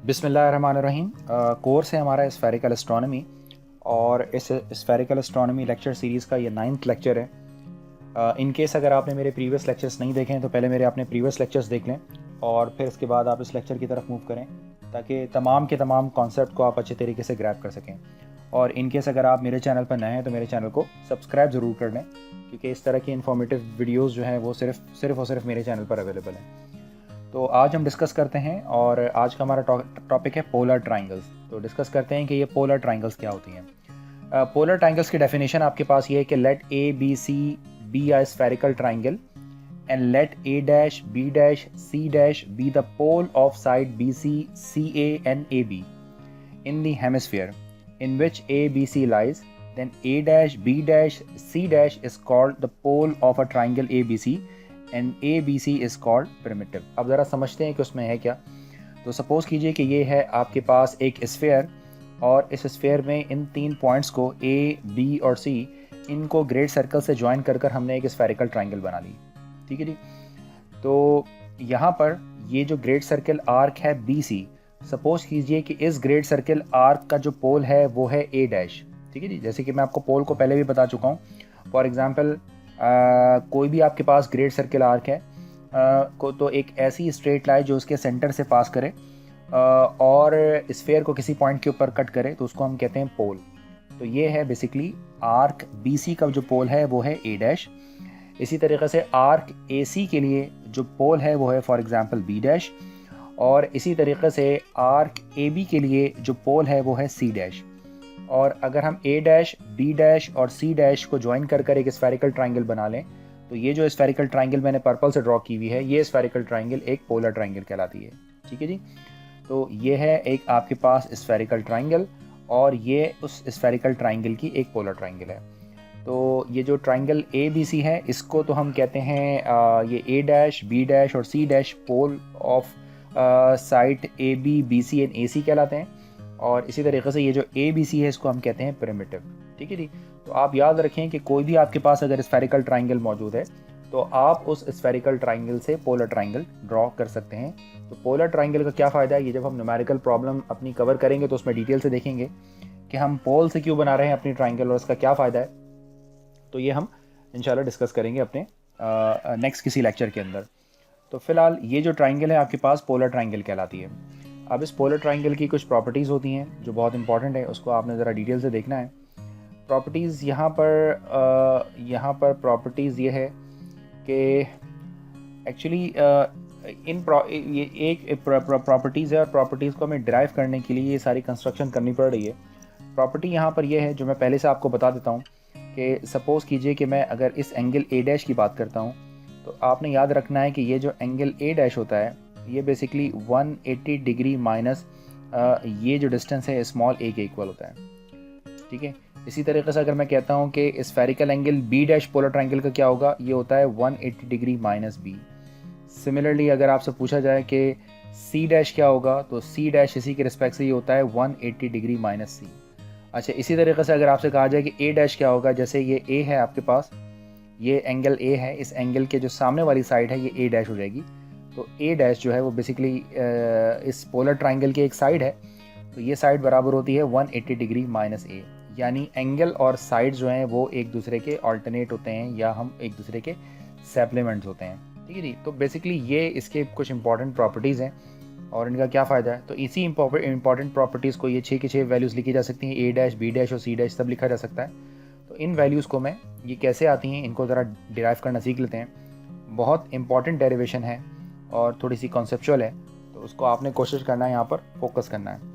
बिस्मिल्लाहिर्रहमानिर्रहीम। कोर्स है हमारा स्फेरिकल एस्ट्रोनॉमी और इस स्फेरिकल एस्ट्रोनॉमी लेक्चर सीरीज़ का ये 9th लेक्चर है। इन केस अगर आपने मेरे प्रीवियस लेक्चर्स नहीं देखे हैं तो पहले मेरे आपने प्रीवियस लेक्चर्स देख लें और फिर उसके बाद आप इस लेक्चर की तरफ मूव करें ताकि तमाम के तमाम कॉन्सेप्ट को आप अच्छे तरीके से ग्रैब कर सकें। और इन केस अगर आप मेरे चैनल पर नए हैं तो मेरे चैनल को सब्सक्राइब ज़रूर कर लें क्योंकि इस तरह की इन्फॉर्मेटिव वीडियोज़ जो हैं वो सिर्फ और सिर्फ मेरे चैनल पर अवेलेबल हैं। तो आज हम डिस्कस करते हैं और आज का हमारा टॉपिक है पोलर ट्राइंगल्स। तो डिस्कस करते हैं कि ये पोलर ट्राइंगल्स क्या होती हैं। पोलर ट्राइंगल्स की डेफिनेशन आपके पास ये है कि let A B C be a spherical triangle and let A dash B dash C dash be the pole of side B C A and A B in the hemisphere in which A B C lies, then A dash B dash C dash is called the pole of a triangle ABC and ABC is called primitive। अब ज़रा समझते हैं कि उसमें है क्या। तो suppose कीजिए कि ये है आपके पास एक स्फेयर और इस स्फेयर में इन 3 पॉइंट्स को A, B और C इनको ग्रेट सर्कल से ज्वाइन कर हमने एक स्फेरिकल ट्राइंगल बना ली। ठीक है जी। तो यहाँ पर ये जो ग्रेट सर्कल आर्क है BC, सपोज कीजिए कि इस ग्रेट सर्कल आर्क का जो पोल है वो है A डैश। ठीक है जी। जैसे कि मैं आपको पोल को पहले भी बता चुका हूँ। फॉर एग्जांपल कोई भी आपके पास ग्रेट सर्कल आर्क है को तो एक ऐसी स्ट्रेट लाइन जो उसके सेंटर से पास करे और स्फेयर को किसी पॉइंट के ऊपर कट करे तो उसको हम कहते हैं पोल। तो ये है बेसिकली आर्क BC का जो पोल है वो है A डैश। इसी तरीके से आर्क AC के लिए जो पोल है वो है फॉर एग्जांपल B डैश और इसी तरीके से आर्क AB के लिए जो पोल है वो है C डैश। और अगर हम A डैश B डैश और C डैश को ज्वाइन कर एक स्फेरिकल ट्राइंगल बना लें तो ये जो स्फेरिकल ट्राइंगल मैंने पर्पल से ड्रॉ की हुई है ये स्फेरिकल ट्राइंगल एक पोलर ट्राइंगल कहलाती है। ठीक है जी। तो ये है एक आपके पास स्फेरिकल ट्राइंगल और ये उस स्फेरिकल ट्राइंगल की एक पोलर ट्राइंगल है। तो ये जो ट्राइंगल ABC है इसको तो हम कहते हैं ये A डैश B डैश और C dash pole of side AB BC and AC कहलाते हैं। और इसी तरीके से ये जो ABC है इसको हम कहते हैं प्रिमिटिव। ठीक है जी। तो आप याद रखें कि कोई भी आपके पास अगर स्फेरिकल ट्राइंगल मौजूद है तो आप उस स्फेरिकल ट्राइंगल से पोलर ट्राइंगल ड्रॉ कर सकते हैं। तो पोलर ट्राइंगल का क्या फ़ायदा है, ये जब हम न्यूमेरिकल प्रॉब्लम अपनी कवर करेंगे तो उसमें डिटेल से देखेंगे कि हम पोल से क्यों बना रहे हैं अपनी ट्राइंगल और उसका क्या फ़ायदा है। तो ये हम इंशाल्लाह डिस्कस करेंगे अपने नेक्स्ट किसी लेक्चर के अंदर। तो फिलहाल ये जो ट्राइंगल है आपके पास पोलर ट्राइंगल कहलाती है। अब इस पोलर ट्राइंगल की कुछ प्रॉपर्टीज़ होती हैं जो बहुत इंपॉर्टेंट है, उसको आपने ज़रा डिटेल से देखना है। प्रॉपर्टीज़ यहाँ पर प्रॉपर्टीज़ ये है कि एक्चुअली ये एक प्रॉपर्टीज़ है और प्रॉपर्टीज़ को हमें डिराइव करने के लिए ये सारी कंस्ट्रक्शन करनी पड़ रही है। प्रॉपर्टी यहाँ पर ये है जो मैं पहले से आपको बता देता हूँ कि सपोज़ कीजिए कि मैं अगर इस एंगल A डैश की बात करता हूँ तो आपने याद रखना है कि ये जो एंगल A डैश होता है ये बेसिकली 180 डिग्री माइनस ये जो डिस्टेंस है स्मॉल a के इक्वल होता है। ठीक है। इसी तरीके से अगर मैं कहता हूँ कि spherical angle B dash polar triangle का क्या होगा, ये होता है 180 डिग्री माइनस B। सिमिलरली अगर आपसे पूछा जाए कि C डैश क्या होगा तो C डैश इसी के रिस्पेक्ट से ये होता है 180 डिग्री माइनस C। अच्छा, इसी तरीके से अगर आपसे कहा जाए कि A डैश क्या होगा, जैसे ये A है आपके पास, ये एंगल A है, इस एंगल के जो सामने वाली साइड है ये A डैश हो जाएगी। तो A डैश जो है वो बेसिकली इस पोलर ट्राइंगल की एक साइड है। तो ये साइड बराबर होती है 180 डिग्री माइनस A। यानी एंगल और साइड जो हैं वो एक दूसरे के ऑल्टरनेट होते हैं या हम एक दूसरे के सप्लीमेंट्स होते हैं। ठीक है जी। तो बेसिकली ये इसके कुछ इंपॉर्टेंट प्रॉपर्टीज़ हैं और इनका क्या फ़ायदा है। तो इसी इंपॉर्टेंट प्रॉपर्टीज़ को ये 6 की 6 वैल्यूज़ लिखी जा सकती हैं, A डैश B डैश और C डैश सब लिखा जा सकता है। तो इन वैल्यूज़ को मैं ये कैसे आती हैं इनको ज़रा डिराइव करना सीख लेते हैं। बहुत इंपॉर्टेंट डेरिवेशन है और थोड़ी सी कॉन्सेप्चुअल है तो उसको आपने कोशिश करना है यहाँ पर फोकस करना है।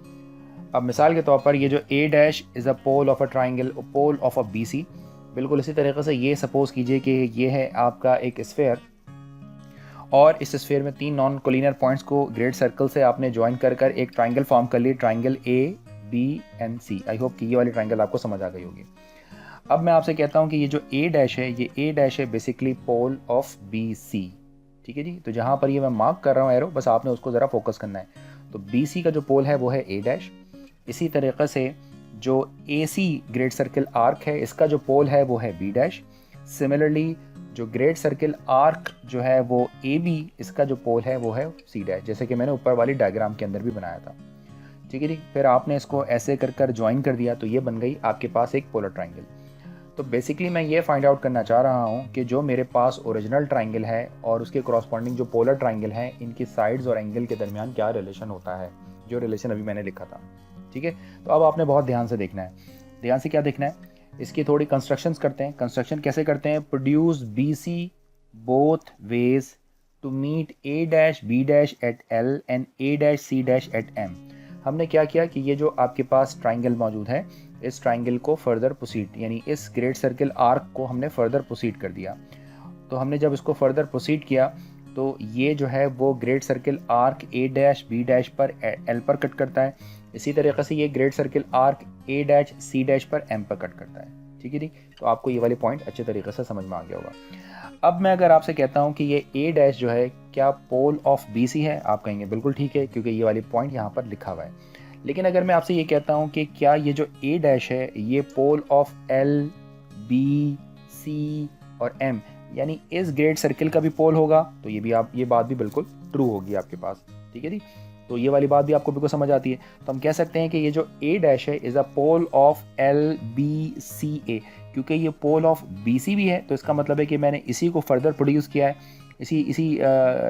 अब मिसाल के तौर पर ये जो A dash is a pole of a triangle, pole of a BC, बिल्कुल इसी तरीके से ये सपोज़ कीजिए कि ये है आपका एक स्फेयर और इस स्फेयर में 3 नॉन कोलिनियर पॉइंट्स को ग्रेट सर्कल से आपने ज्वाइन कर एक ट्राइंगल फॉर्म कर ली, triangle A B and C। I hope कि ये वाली ट्राइंगल आपको समझ आ गई होगी। अब मैं आपसे कहता हूँ कि ये जो A डैश है ये A डैश है बेसिकली पोल ऑफ BC। ठीक है जी। तो जहाँ पर ये मैं मार्क कर रहा हूँ एरो, बस आपने उसको ज़रा फोकस करना है। तो BC का जो पोल है वो है A डैश। इसी तरीके से जो AC ग्रेट सर्कल आर्क है इसका जो पोल है वो है B डैश। सिमिलरली जो ग्रेट सर्कल आर्क जो है वो AB, इसका जो पोल है वो है C डैश, जैसे कि मैंने ऊपर वाली डायग्राम के अंदर भी बनाया था। ठीक है जी। फिर आपने इसको ऐसे कर कर ज्वाइन कर दिया तो ये बन गई आपके पास एक पोलर ट्राइंगल। तो बेसिकली मैं ये फाइंड आउट करना चाह रहा हूँ कि जो मेरे पास ओरिजिनल ट्राइंगल है और उसके करस्पॉन्डिंग जो पोलर ट्राइंगल है, इनकी साइड्स और एंगल के दरमियान क्या रिलेशन होता है, जो रिलेशन अभी मैंने लिखा था। ठीक है, तो अब आपने बहुत ध्यान से देखना है। ध्यान से क्या देखना है, इसकी थोड़ी कंस्ट्रक्शंस करते हैं। कंस्ट्रक्शन कैसे करते हैं, produce B C both ways to meet A dash B dash at L and A dash C dash at M. हमने क्या किया कि ये जो आपके पास ट्राइंगल मौजूद है, इस ट्राइंगल को फर्दर प्रोसीड, यानी इस ग्रेट सर्कल आर्क को हमने फर्दर प्रोसीड कर दिया। तो हमने जब इसको फर्दर प्रोसीड किया तो ये जो है वो great circle arc A dash B dash पर एल पर कट करता है। इसी तरीके से ये great circle arc A dash C dash पर एम पर कट करता है। ठीक है जी, तो आपको ये वाले पॉइंट अच्छे तरीके से समझ में आ गया होगा। अब मैं अगर आपसे कहता हूँ कि ये ए डैश जो है क्या पोल ऑफ बी सी है, आप कहेंगे बिल्कुल ठीक है, क्योंकि ये वाली पॉइंट यहाँ पर लिखा हुआ है। लेकिन अगर मैं आपसे ये कहता हूँ कि क्या ये जो ए डैश है ये pole of L B C और एम, यानी इस ग्रेट सर्कल का भी पोल होगा, तो ये बात भी बिल्कुल ट्रू होगी आपके पास। ठीक है जी, तो ये वाली बात भी आपको बिल्कुल समझ आती है। तो हम कह सकते हैं कि ये जो ए डैश है is a pole of L B C A, क्योंकि ये पोल ऑफ बी सी भी है, तो इसका मतलब है कि मैंने इसी को फर्दर प्रोड्यूस किया है। इसी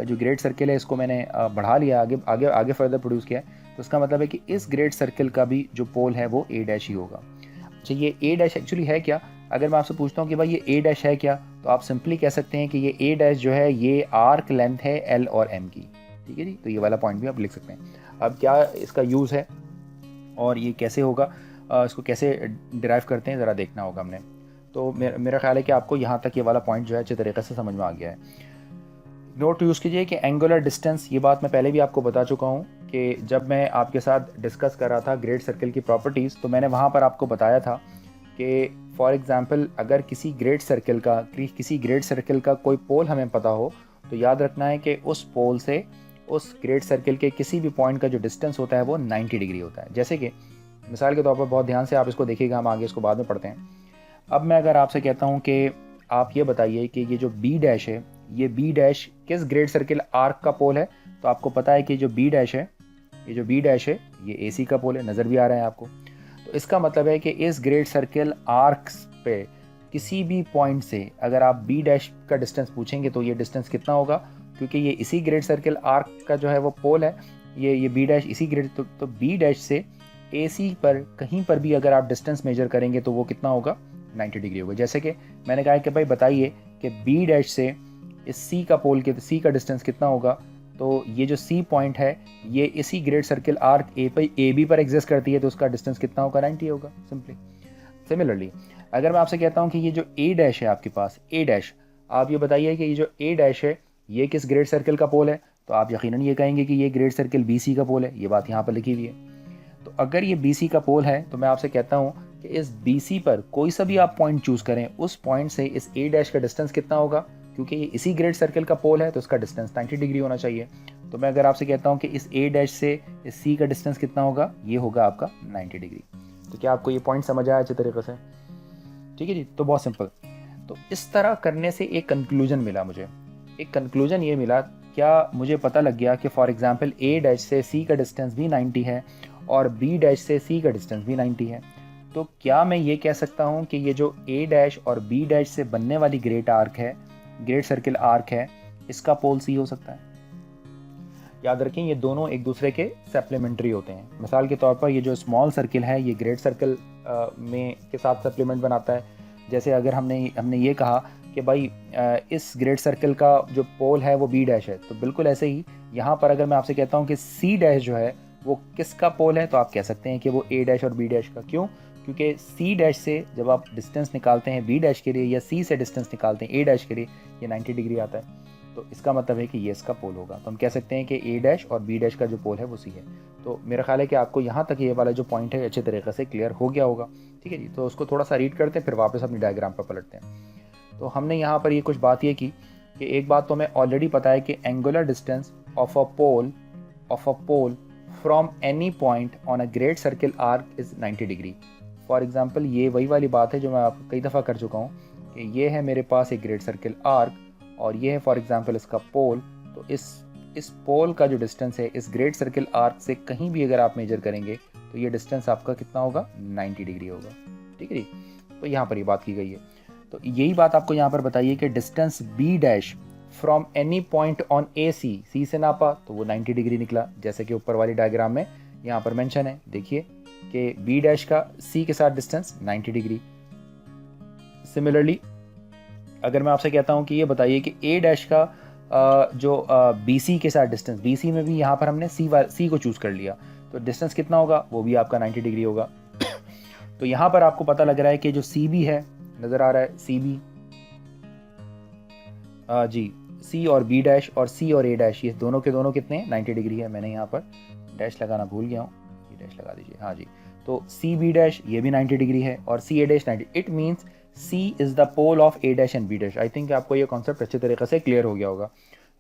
जो ग्रेट सर्कल है इसको मैंने बढ़ा लिया, आगे आगे आगे फर्दर प्रोड्यूस किया है। तो इसका मतलब है कि इस ग्रेट सर्कल का भी जो पोल है वो ए डैश ही होगा। अच्छा, ये ए डैश एक्चुअली है क्या? अगर मैं आपसे पूछता हूँ कि भाई ये ए डैश है क्या, तो आप सिंपली कह सकते हैं कि ये ए डैश जो है ये आर्क लेंथ है एल और एम की। ठीक है जी, तो ये वाला पॉइंट भी आप लिख सकते हैं। अब क्या इसका यूज़ है और ये कैसे होगा, इसको कैसे डिराइव करते हैं ज़रा देखना होगा हमने। तो मेरा ख्याल है कि आपको यहाँ तक ये वाला पॉइंट जो है अच्छे तरीके से समझ में आ गया है। नोट यूज़ कीजिए कि एंगुलर डिस्टेंस, ये बात मैं पहले भी आपको बता चुका हूँ कि जब मैं आपके साथ डिस्कस कर रहा था ग्रेट सर्कल की प्रॉपर्टीज़, तो मैंने वहाँ पर आपको बताया था कि फॉर एग्ज़ाम्पल अगर किसी ग्रेट सर्कल का कोई पोल हमें पता हो, तो याद रखना है कि उस पोल से उस ग्रेट सर्कल के किसी भी पॉइंट का जो डिस्टेंस होता है वो 90 डिग्री होता है। जैसे कि मिसाल के तौर पर, बहुत ध्यान से आप इसको देखिएगा, हम आगे इसको बाद में पढ़ते हैं। अब मैं अगर आपसे कहता हूँ कि आप ये बताइए कि ये जो बी डैश है, ये बी डैश किस ग्रेट सर्कल आर्क का पोल है, तो आपको पता है कि जो बी डैश है, ये ए सी का पोल है, नज़र भी आ रहा है आपको। तो इसका मतलब है कि इस ग्रेट सर्कल आर्क्स पे किसी भी पॉइंट से अगर आप बी डैश का डिस्टेंस पूछेंगे तो ये डिस्टेंस कितना होगा, क्योंकि ये इसी ग्रेट सर्कल आर्क का जो है वो पोल है, ये बी डैश इसी ग्रेट, तो बी डैश से ए सी पर कहीं पर भी अगर आप डिस्टेंस मेजर करेंगे तो वो कितना होगा, 90 डिग्री होगा। जैसे कि मैंने कहा कि भाई बताइए कि बी डैश से इस सी का पोल के सी का डिस्टेंस कितना होगा, तो ये जो सी पॉइंट है ये इसी great circle arc A B पर एग्जिस्ट करती है, तो उसका डिस्टेंस कितना होगा, 90 होगा सिंपली। सिमिलरली अगर मैं आपसे कहता हूँ कि ये जो ए डैश है आपके पास, ए डैश, आप ये बताइए कि ये जो ए डैश है ये किस ग्रेट सर्कल का पोल है, तो आप यकीनन ये कहेंगे कि ये ग्रेट सर्कल बी सी का पोल है। ये बात यहाँ पर लिखी हुई है। तो अगर ये बी सी का पोल है तो मैं आपसे कहता हूँ कि इस बी सी पर कोई सा भी आप पॉइंट चूज़ करें, उस पॉइंट से इस ए डैश का डिस्टेंस कितना होगा, क्योंकि ये इसी ग्रेट सर्कल का पोल है तो इसका डिस्टेंस 90 डिग्री होना चाहिए। तो मैं अगर आपसे कहता हूँ कि इस ए डैश से इस सी का डिस्टेंस कितना होगा, ये होगा आपका 90 डिग्री। तो क्या आपको ये पॉइंट समझ आया अच्छे तरीके से? ठीक है जी, तो बहुत सिंपल। तो इस तरह करने से एक कंक्लूजन मिला मुझे। एक कंक्लूजन ये मिला, क्या मुझे पता लग गया कि फॉर एग्जांपल ए डैश से सी का डिस्टेंस भी 90 है और बी डैश से सी का डिस्टेंस भी 90 है। तो क्या मैं ये कह सकता हूँ कि ये जो ए डैश और बी डैश से बनने वाली ग्रेट सर्कल आर्क है, इसका पोल सी हो सकता है? याद रखें ये दोनों एक दूसरे के सप्लीमेंट्री होते हैं। मिसाल के तौर पर ये जो स्मॉल सर्कल है ये ग्रेट सर्कल में के साथ सप्लीमेंट बनाता है। जैसे अगर हमने ये कहा कि भाई इस ग्रेट सर्कल का जो पोल है वो बी डैश है, तो बिल्कुल ऐसे ही यहाँ पर अगर मैं आपसे कहता हूँ कि सी डैश जो है वो किसका पोल है, तो आप कह सकते हैं कि वो ए डैश और बी डैश का। क्यों? क्योंकि सी डैश से जब आप डिस्टेंस निकालते हैं बी डैश के लिए या सी से डिस्टेंस निकालते हैं ए डैश के लिए, ये 90 डिग्री आता है। तो इसका मतलब है कि ये इसका पोल होगा। तो हम कह सकते हैं कि ए डैश और बी डैश का जो पोल है वो सी है। तो मेरा ख्याल है कि आपको यहाँ तक ये वाला जो पॉइंट है अच्छे तरीके से क्लियर हो गया होगा। ठीक है जी, तो उसको थोड़ा सा रीड करते हैं फिर वापस अपनी डायग्राम पर पलटते हैं। तो हमने यहाँ पर ये कुछ बात ये की कि एक बात तो हमें ऑलरेडी पता है कि angular distance of a pole from any point on a great circle arc is 90 degree. For example ये वही वाली बात है जो मैं आपको कई दफ़ा कर चुका हूँ कि ये है मेरे पास एक ग्रेट सर्कल आर्क और ये है फॉर एग्जाम्पल इसका पोल। तो इस इस पोल का जो डिस्टेंस है इस ग्रेट सर्किल आर्क से कहीं भी अगर आप मेजर करेंगे तो ये डिस्टेंस आपका कितना होगा, 90 डिग्री होगा। ठीक है जी, तो यहाँ पर ये बात की गई है। तो यही बात आपको यहाँ पर बताइए कि distance B dash from any point on A C से नापा तो वो 90 डिग्री निकला, जैसे कि ऊपर वाली डायग्राम में यहाँ पर मेंशन है। देखिए कि बी डैश का सी के साथ डिस्टेंस 90 डिग्री। सिमिलरली अगर मैं आपसे कहता हूँ कि ये बताइए कि ए डैश का जो बी सी के साथ डिस्टेंस, बी सी में भी यहाँ पर हमने सी को चूज़ कर लिया, तो डिस्टेंस कितना होगा, वो भी आपका 90 डिग्री होगा। तो यहाँ पर आपको पता लग रहा है कि जो सी बी है, नज़र आ रहा है सी बी जी, सी और बी डैश और सी और ए डैश ये दोनों के दोनों कितने 90 डिग्री है। मैंने यहाँ पर डैश लगाना भूल गया हूँ, ये डैश लगा दीजिए। हाँ जी, तो सी बी डैश ये भी 90 डिग्री है और C A dash 90। It means C is the pole of A dash and B dash. I think आपको ये कॉन्सेप्ट अच्छे तरीके से क्लियर हो गया होगा।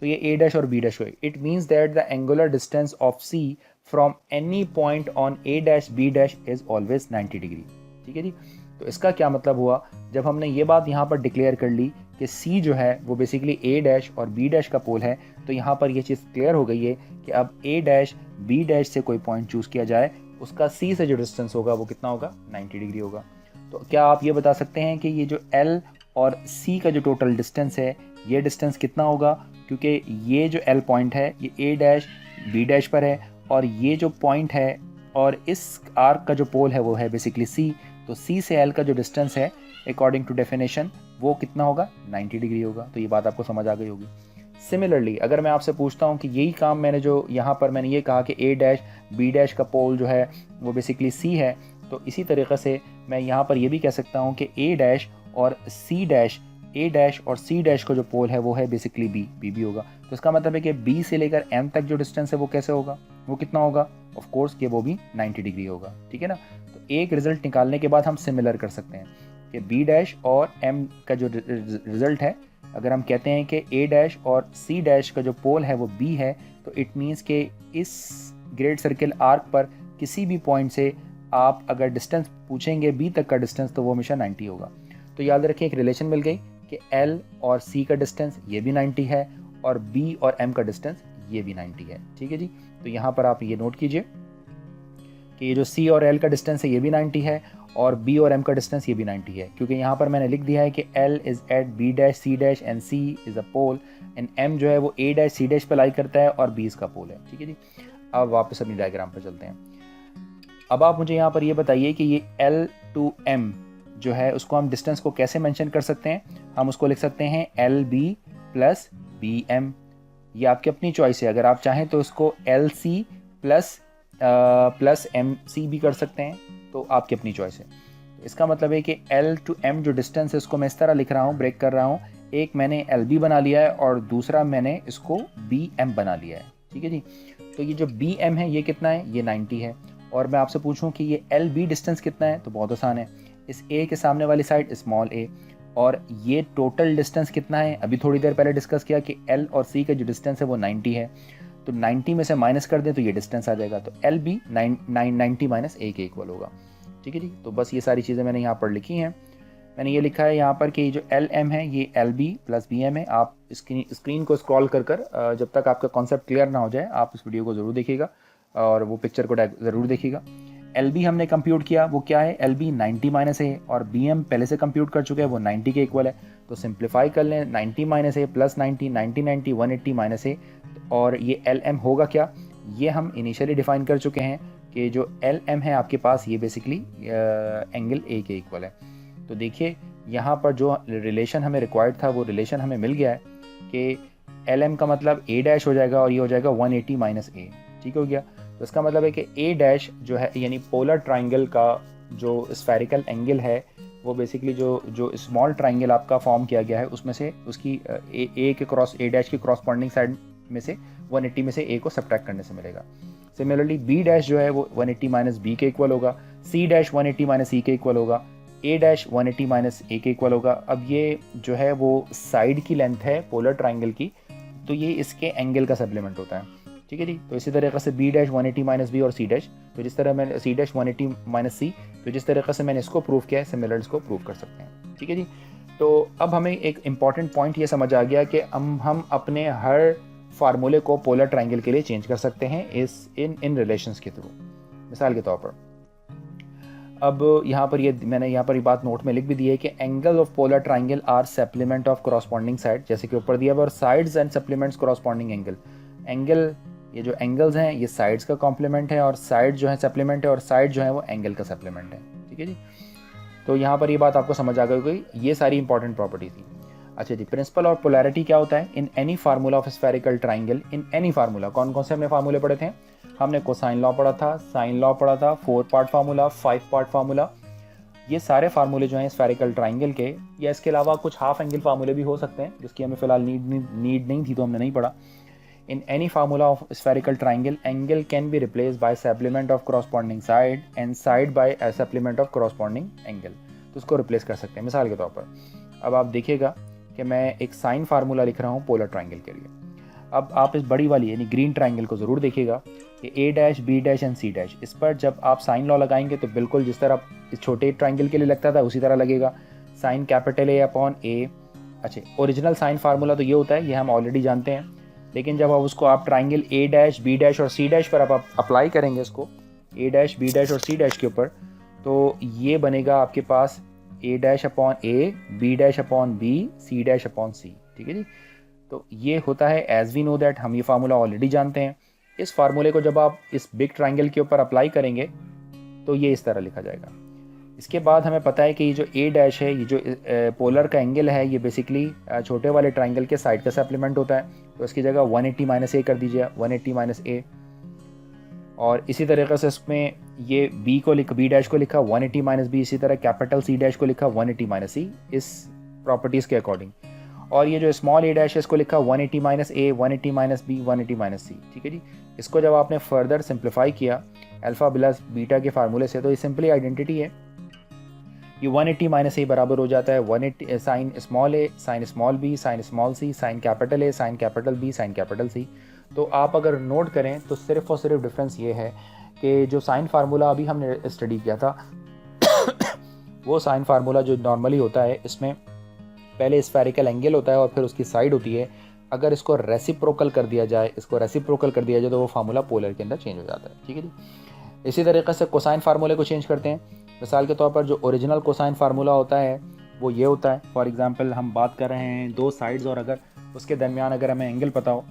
तो ये ए डैश और बी डैश हो, it means that the angular distance of C from any point on A dash B dash is always 90 degree. ठीक है जी, तो इसका क्या मतलब हुआ, जब हमने ये बात यहाँ पर डिक्लेयर कर ली कि C जो है वो बेसिकली A डैश और B डैश का पोल है, तो यहाँ पर ये चीज़ क्लियर हो गई है कि अब A डैश B डैश से कोई पॉइंट चूज़ किया जाए, उसका C से जो डिस्टेंस होगा वो कितना होगा, 90 डिग्री होगा। तो क्या आप ये बता सकते हैं कि ये जो L और C का जो टोटल डिस्टेंस है, ये डिस्टेंस कितना होगा, क्योंकि ये जो L पॉइंट है ये A डैश B डैश पर है और ये जो पॉइंट है और इस आर्क का जो पोल है वो है बेसिकली C, तो C से L का जो डिस्टेंस है अकॉर्डिंग टू डेफिनेशन वो कितना होगा, 90 डिग्री होगा। तो ये बात आपको समझ आ गई होगी। सिमिलरली अगर मैं आपसे पूछता हूँ कि यही काम मैंने जो यहाँ पर मैंने ये कहा कि A डैश B डैश का पोल जो है वो बेसिकली C है, तो इसी तरीके से मैं यहाँ पर ये भी कह सकता हूँ कि A डैश और C डैश, A डैश और C डैश का जो पोल है वो है बेसिकली B भी होगा। तो इसका मतलब है कि B से लेकर M तक जो डिस्टेंस है वो कैसे होगा, वो कितना होगा, ऑफ कोर्स कि वो भी 90 डिग्री होगा। ठीक है ना, तो एक रिजल्ट निकालने के बाद हम सिमिलर कर सकते हैं कि B डैश और M का जो रिजल्ट है, अगर हम कहते हैं कि A डैश और C डैश का जो पोल है वो B है, तो इट मीन्स कि इस ग्रेट सर्किल आर्क पर किसी भी पॉइंट से आप अगर डिस्टेंस पूछेंगे B तक का डिस्टेंस तो वो हमेशा 90 होगा। तो याद रखिए एक रिलेशन मिल गई कि L और C का डिस्टेंस ये भी 90 है और B और M का डिस्टेंस ये भी 90 है। ठीक है जी, तो यहाँ पर आप ये नोट कीजिए कि ये जो C और L का डिस्टेंस है ये भी 90 है और B और M का डिस्टेंस ये भी 90 है, क्योंकि यहाँ पर मैंने लिख दिया है कि L is at B dash C dash and C is a pole and M जो है वो A डैश C डैश पर लाई करता है और B इसका पोल है। ठीक है जी, अब वापस अपनी डायग्राम पर चलते हैं। अब आप मुझे यहाँ पर ये बताइए कि ये L to M जो है उसको हम डिस्टेंस को कैसे मेंशन कर सकते हैं। हम उसको लिख सकते हैं LB प्लस BM, ये आपकी अपनी चॉइस है। अगर आप चाहें तो इसको LC प्लस MC भी कर सकते हैं, तो आपकी अपनी चॉइस है। तो इसका मतलब है कि L to M जो डिस्टेंस है उसको मैं इस तरह लिख रहा हूँ, ब्रेक कर रहा हूँ। एक मैंने LB बना लिया है और दूसरा मैंने इसको BM बना लिया है। ठीक है जी, तो ये जो BM है ये कितना है, ये 90 है। और मैं आपसे पूछूं कि ये LB डिस्टेंस कितना है, तो बहुत आसान है, इस A के सामने वाली साइड स्मॉल a, और ये टोटल डिस्टेंस कितना है, अभी थोड़ी देर पहले डिस्कस किया कि L और C का जो डिस्टेंस है वो 90 है, तो 90 में से माइनस कर दें तो ये डिस्टेंस आ जाएगा, तो LB 90 माइनस A के इक्वल होगा। ठीक है जी, तो बस ये सारी चीज़ें मैंने यहाँ पर लिखी हैं। मैंने ये लिखा है यहाँ पर कि जो LM है ये LB प्लस BM है। आप स्क्रीन को स्क्रॉल कर जब तक आपका कॉन्सेप्ट क्लियर ना हो जाए आप इस वीडियो को ज़रूर देखिएगा और वो पिक्चर को ज़रूर देखिएगा। LB हमने कंप्यूट किया, वो क्या है, LB 90 माइनस A और BM पहले से कंप्यूट कर चुके हैं, वो 90 के इक्वल है। तो सिंप्लीफाई कर लें, 90 minus A plus 90, 90 180 minus A, और ये LM होगा क्या, ये हम इनिशियली डिफाइन कर चुके हैं कि जो LM है आपके पास ये बेसिकली एंगल A के इक्वल है। तो देखिए यहाँ पर जो रिलेशन हमें रिक्वायर्ड था वो रिलेशन हमें मिल गया है कि LM का मतलब A डैश हो जाएगा और ये हो जाएगा 180 माइनस A। ठीक हो गया, तो इसका मतलब है कि A डैश जो है यानी पोलर ट्राइंगल का जो स्फेरिकल एंगल है वो बेसिकली जो स्मॉल ट्राइंगल आपका फॉर्म किया गया है उसमें से उसकी A के क्रॉस A डैश की क्रॉसपॉन्डिंग साइड में से 180 में से A को सब्ट्रैक्ट करने से मिलेगा। सिमिलरली B डैश जो है वो 180 माइनस B के इक्वल होगा, C डैश 180 माइनस C के इक्वल होगा, A डैश 180 माइनस A के इक्वल होगा। अब ये जो है वो साइड की लेंथ है पोलर ट्राइंगल की, तो ये इसके एंगल का सप्लीमेंट होता है। ठीक है जी, तो इसी तरीके से B डैश 180 माइनस B और C डैश, तो जिस तरह मैंने C डैश 180 माइनस C, तो जिस तरीके से मैंने इसको प्रूव किया है सिमिलर इसको प्रूव कर सकते हैं। ठीक है जी, तो अब हमें एक इम्पॉर्टेंट पॉइंट ये समझ आ गया कि हम अपने हर फार्मूले को पोलर ट्राइंगल के लिए चेंज कर सकते हैं इन रिलेशंस के थ्रू। मिसाल के तौर पर अब यहाँ पर मैंने यहाँ पर ये बात नोट में लिख भी दी है कि angle of polar triangle are supplement of corresponding side, जैसे कि ऊपर दिया हुआ, और sides and supplements corresponding angle ये जो एंगल्स हैं ये साइड्स का कॉम्प्लीमेंट है और साइड जो है सप्लीमेंट है और साइड जो है वो एंगल का सप्लीमेंट है। ठीक है जी, तो यहाँ पर ये बात आपको समझ आ गई, ये सारी इंपॉर्टेंट प्रॉपर्टी थी। अच्छा जी, प्रिंसिपल ऑफ पोलैरिटी क्या होता है in any formula of spherical triangle. In any formula, कौन कौन से हमने फार्मूले पढ़े थे? हमने कोसाइन लॉ पढ़ा था, साइन लॉ पढ़ा था, 4 पार्ट फार्मूला, 5 पार्ट फार्मूला। ये सारे फार्मूले जो हैं स्फेरिकल ट्राइंगल के, या इसके अलावा कुछ हाफ एंगल फार्मूले भी हो सकते हैं जिसकी हमें फिलहाल नीड नहीं थी तो हमने नहीं पढ़ा। In any formula of spherical triangle angle can be replace by supplement of corresponding side and side by supplement of corresponding angle. तो उसको रिप्लेस कर सकते हैं। मिसाल के तौर पर अब आप देखिएगा कि मैं एक साइन फार्मूला लिख रहा हूँ पोलर ट्राइंगल के लिए। अब आप इस बड़ी वाली यानी ग्रीन ट्राइंगल को ज़रूर देखिएगा कि A dash, B dash and C dash, इस पर जब आप साइन लॉ लगाएंगे तो बिल्कुल जिस तरह इस छोटे ट्राइंगल के लिए लगता था उसी तरह लगेगा, साइन कैपिटल ए अपॉन ए। अच्छा, ओरिजिनल साइन फार्मूला तो ये होता है, ये हम ऑलरेडी जानते हैं, लेकिन जब आप triangle A dash, B dash और सी डैश पर आप अप्लाई करेंगे इसको, ए डैश, बी डैश और सी डैश के ऊपर, तो ये बनेगा आपके पास A dash upon A, B dash upon B, C dash upon C. ठीक है जी, तो ये होता है एज वी नो दैट, हम ये फार्मूला ऑलरेडी जानते हैं। इस फार्मूले को जब आप इस बिग ट्राइंगल के ऊपर अप्लाई करेंगे तो ये इस तरह लिखा जाएगा। इसके बाद हमें पता है कि ये जो ए डैश है, ये जो पोलर का एंगल है, ये बेसिकली छोटे वाले ट्राइंगल के साइड का सप्लीमेंट होता है, तो इसकी जगह 180 माइनस ए कर दीजिए, 180 माइनस ए। और इसी तरीके से इसमें ये बी डैश को लिखा 180 माइनस बी, इसी तरह कैपिटल सी डैश को लिखा 180 माइनस सी, इस प्रॉपर्टीज़ के अकॉर्डिंग। और ये जो स्मॉल ए डैश है इसको लिखा 180 माइनस ए, 180 माइनस बी, 180 माइनस सी। ठीक है जी, इसको जब आपने फर्दर सिंप्लीफाई किया अल्फा प्लस बीटा के फार्मूले से, तो ये सिंपली आइडेंटिटी है। ये 180 माइनस ए बराबर हो जाता है 180 sin small a, sin small b, sin small c, sin capital A, sin capital B, sin capital C. तो आप अगर नोट करें तो सिर्फ और सिर्फ डिफरेंस ये है कि जो साइन फार्मूला अभी हमने स्टडी किया था वो साइन फार्मूला जो नॉर्मली होता है, इसमें पहले स्फेरिकल एंगल होता है और फिर उसकी साइड होती है। अगर इसको रेसिप्रोकल कर दिया जाए तो वो फार्मूला पोलर के अंदर चेंज हो जाता है। ठीक है जी, इसी तरीके से कोसाइन फार्मूले को चेंज करते हैं। मिसाल के तौर पर जो ओरिजिनल कोसाइन फार्मूला होता है वो ये होता है। फॉर एग्जांपल हम बात कर रहे हैं दो साइड्स और अगर उसके दरमियान अगर हमें एंगल पता हो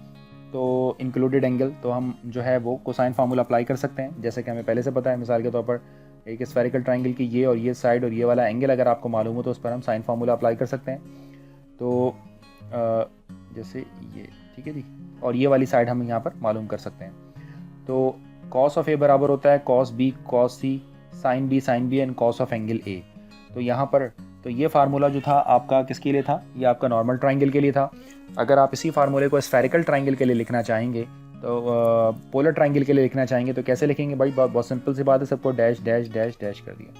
तो इंक्लूडेड एंगल, तो हम जो है वो कोसाइन फार्मूला अप्लाई कर सकते हैं, जैसे कि हमें पहले से पता है। मिसाल के तौर पर एक स्फेरिकल ट्राइंगल की ये और ये साइड और ये वाला एंगल अगर आपको मालूम हो तो उस पर हम साइन फार्मूला अप्लाई कर सकते हैं। तो जैसे ये, ठीक है जी, और ये वाली साइड हम यहाँ पर मालूम कर सकते हैं। तो कॉस ऑफ ए बराबर होता है cos B cos C, sin B and cos of angle A. तो यहाँ पर तो ये फार्मूला जो था आपका किसके लिए था? ये आपका नॉर्मल ट्राइंगल के लिए था। अगर आप इसी फार्मूले को स्फेरिकल ट्राइंगल के लिए लिखना चाहेंगे तो पोलर ट्राइंगल के लिए लिखना चाहेंगे तो कैसे लिखेंगे भाई? बहुत सिंपल सी बात है, सबको डैश डैश डैश डैश कर दिया।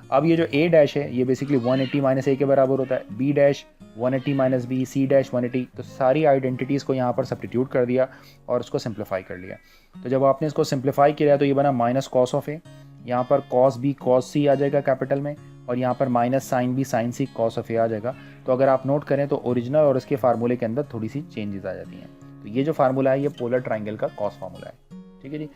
अब ये जो ए डैश है ये बेसिकली 180 माइनस ए के बराबर होता है, B dash 180 minus B, C dash 180। तो सारी आइडेंटिटीज़ को यहाँ पर सब्स्टिट्यूट कर दिया और उसको सिंप्लीफाई कर लिया। तो जब आपने इसको सिंप्लीफाई किया तो ये बना माइनस कॉस ऑफ ए, यहाँ पर कॉस बी कॉस सी आ जाएगा कैपिटल में, और यहाँ पर minus sine B sine C cos of A आ जाएगा। तो अगर आप नोट करें तो ओरिजिनल और इसके फार्मूले के अंदर थोड़ी सी चेंजेस आ जाती हैं। तो ये जो फार्मूला है ये पोलर ट्राइंगल का कॉस फार्मूला है। ठीक है जी,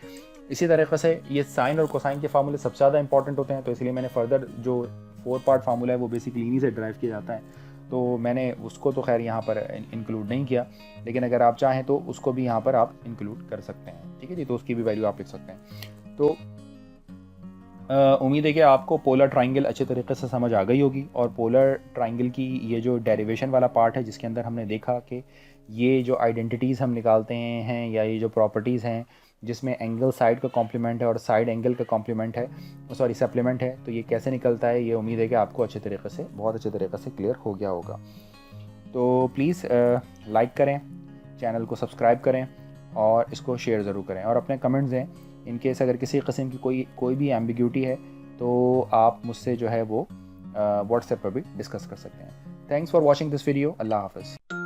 इसी तरीके से ये साइन और कोसाइन के फार्मूले सबसे ज़्यादा इंपॉर्टेंट होते हैं, तो इसलिए मैंने फर्दर जो 4 पार्ट फार्मूला है वो बेसिकली इन्हीं से ड्राइव किया जाता है। तो मैंने उसको तो खैर यहाँ पर इंक्लूड नहीं किया, लेकिन अगर आप चाहें तो उसको भी यहाँ पर आप इंक्लूड कर सकते हैं। ठीक है जी, तो उसकी भी वैल्यू आप लिख सकते हैं। तो उम्मीद है कि आपको पोलर ट्राइंगल अच्छे तरीके से समझ आ गई होगी, और पोलर ट्राइंगल की ये जो डेरिवेशन वाला पार्ट है जिसके अंदर हमने देखा कि ये जो आइडेंटिटीज़ हम निकालते हैं या ये जो प्रॉपर्टीज़ हैं जिसमें एंगल साइड का कॉम्प्लीमेंट है और साइड एंगल का कॉम्प्लीमेंट है, सॉरी सप्लीमेंट है, तो ये कैसे निकलता है ये उम्मीद है कि आपको अच्छे तरीके से, बहुत अच्छे तरीके से क्लियर हो गया होगा। तो प्लीज़ लाइक करें, चैनल को सब्सक्राइब करें और इसको शेयर ज़रूर करें, और अपने कमेंट्स दें। इन केस अगर किसी किस्म की कोई भी एम्बिग्यूटी है तो आप मुझसे जो है वो व्हाट्सएप पर भी डिस्कस कर सकते हैं। Thanks for watching this video. अल्लाह हाफ़िज़।